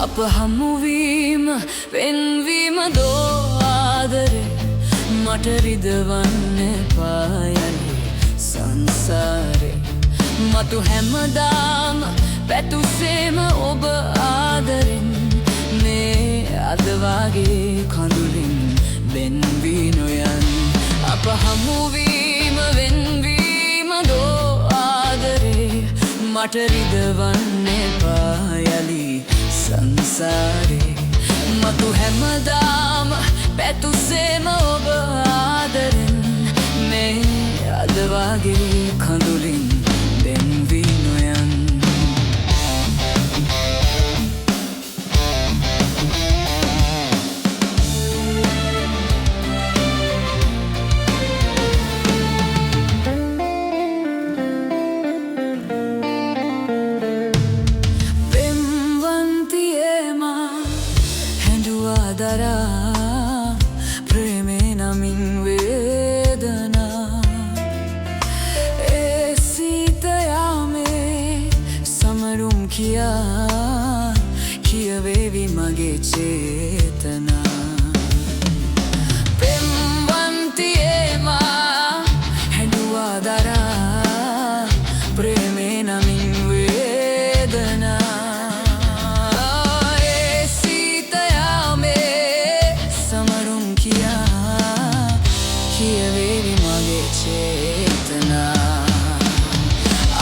අප හමුවීම වෙන්වීම දෝ ආදරේ මට රිදවන්න පායලි සංසාරේ මතු හැමදාම පැතුසේම ඔබ ආදරෙන් මේ අද වගේ කඳුලින් වෙන්වී නොයන් අප හමුවීම වෙන්වීම දෝ ආදරේ මට රිදවන්න පායලි සංසාරේ මතු හැමදාම පැතුසේම ඔබ ආදරෙන් මේ අද වගේ කඳුලින් වෙන්වී නොයන් ප්‍රේමේ නමින් වේදනා ඒ සීතයාමේ සමරුම් කියා කියවේවි මගේ චේතනා පෙම්වන්තියේමා හැඬුවා දරා ප්‍රේමේ නමින් කියවේවි මගේ චේතනා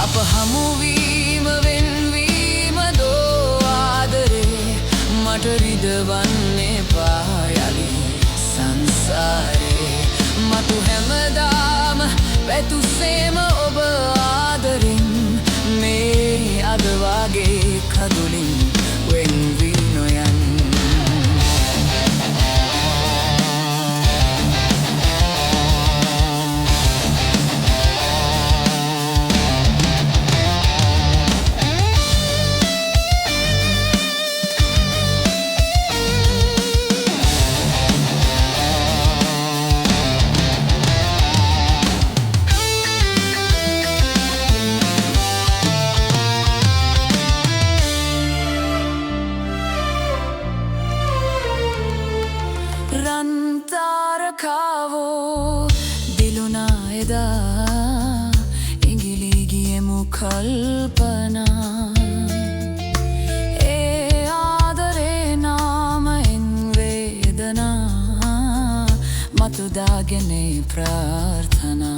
අප හමුවීම වෙන්වීම දෝ ආදරේ මට රිදවන්නේ පායලි සංසාරේ මතු හැමදාම පැතුසේම ඔබ ආදරෙන් මේ අද වගේ කඳුලින් වෙන්වී නොයන් රන්තාරකාවෝ දිලුනා එදා ඉඟිලී ගියෙමු කල්පනා ඒ ආදරේ නාමයෙන් වේදනා මතු දාගෙන ප්‍රාර්ථනා